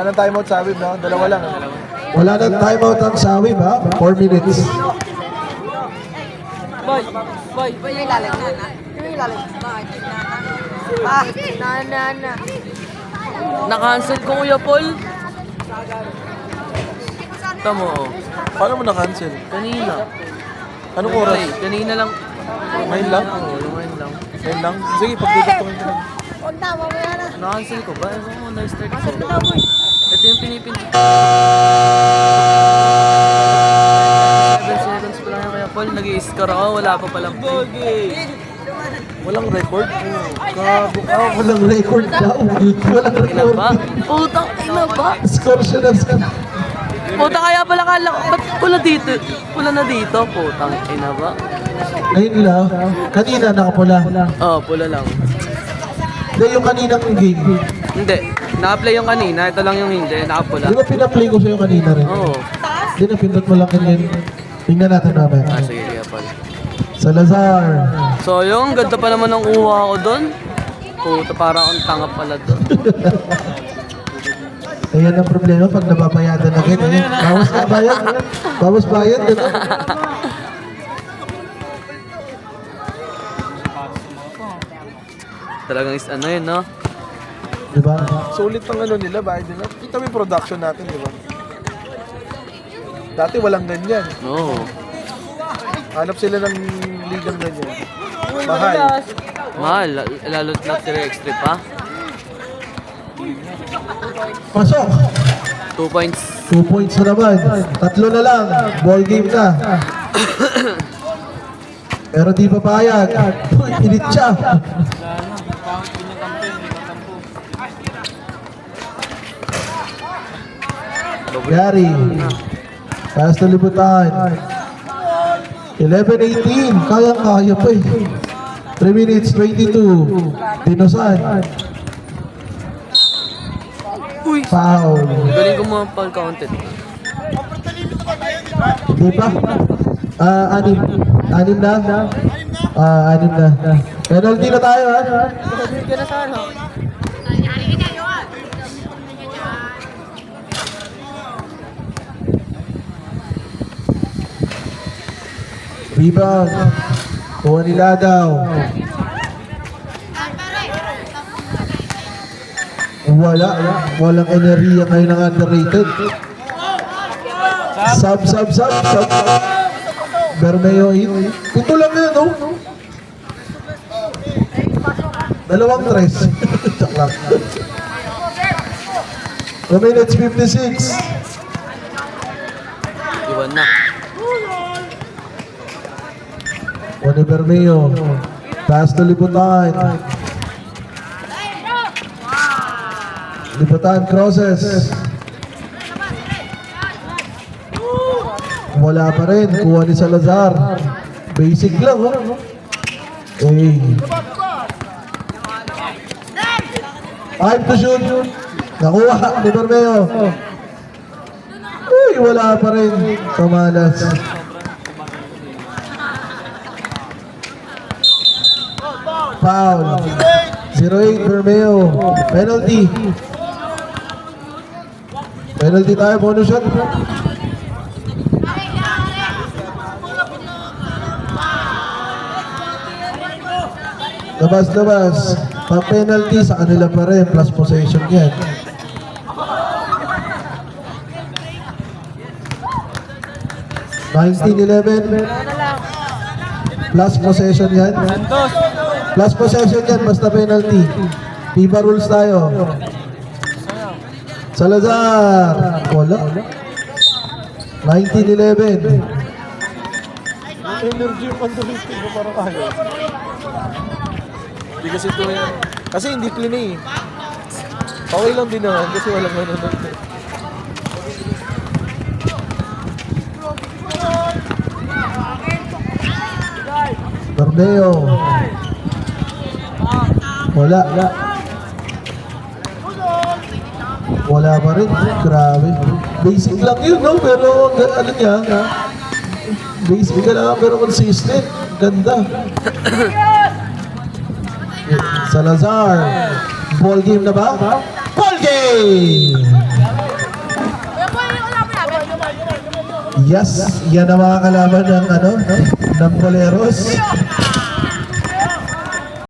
nang timeout sa Awib, no? Dalawa lang. Wala nang timeout ang Sawib, ha? 4 minutes. Boy, yung ilalim na. Yung ilalim. Na. Na-cancel ko, Kuya Paul. Tamo, oh. Paano mo na-cancel? Kanina. Anong oras? Ay, kanina lang. Ngayon lang? Oo, ngayon lang. Ngayon lang? Sige, pagdudugtungin ko lang. Na-cancel ko ba? Ano mo, na-start ko. Ito yung pinipindot. 7 seconds pa lang yung Kuya Paul. Nag-i-score ako, wala pa palang Walang record? Walang record daw. Walang ina record. ba? Putang ina ba? Score siya ng score. Puta kaya pala kala ko. Ba't pula dito? Pula na dito? Putang ina ba? Ngayon lang. Kanina nakapula. Oo, pula lang. Hindi, yung kaninang game. Hindi. Naka-play yung kanina. Ito lang yung hindi. Nakapula. Di ba pinaplay ko sa'yo kanina rin? Oo. Hindi, napindot mo lang kanina. Tingnan natin namin. Ah, sige, Kuya Paul. Salazar. So, yung ganda pa naman ng kuha ko doon. Puta, parang ang tanga pala doon. Ayan ang problema pag nababayadan na ganyan. Bawas na bayad. Bawas bayad. Gano'n. Talagang is ano yun, no? Diba? Sulit ang ano nila, bayad nila. Kita mo yung production natin, di ba? Dati walang ganyan. Oo. Hanap sila ng ligang ganyan. Mahal. Mahal. Lalo't na 3x3 pa. Pasok. 2 points. 2 points na naman. Tatlo na lang. Ball game na. Pero di pa payag. Uy, init siya. Gary. Pass na libutan. 11-18. Kaya pa eh. 3 minutes, 22. Dinosan. Uy! Foul. Galing ko mga foul counted. Di ba? Anim. Anim na? Anim na. Penalty na tayo, ha? Bigyan na sana. Rebound. Kuha nila daw. Walang enerhiya kayo ng underrated. Sub. Bermeo in. Ito lang yun, no? Dalawang tres. Tsak lang. 2 minutes 56. Iwan na. Juan Bermeo. Pass to Libutan. Libutan crosses. Wala pa rin. Kuha ni Salazar. Basic lang, oh. Okay. 5 to shoot. Nakuha ni Bermeo. Uy, wala pa rin. Kamalas. Foul. 0-8 Bermeo. Penalty. Penalty tayo. Bonus shot. Labas. Pa-penalty sa kanila pa rin. Plus possession yan. Plus possession yan. Plus possession yan. Basta penalty. FIBA rules tayo. Salazar. Wala. 19-11. Energy yung pandalistic mo parang kaya. Hindi kasi ito yan. Kasi hindi clean eh. Okay lang din naman kasi walang nanonood. Bermeo. Wala. Wala pa rin. Grabe. Basic lang yun, no? Pero ano niya, basic ka lang pero consistent. Ganda. Salazar. Ball game na ba? Ball game! Yes, yan ang mga kalaban ng ng Boleros.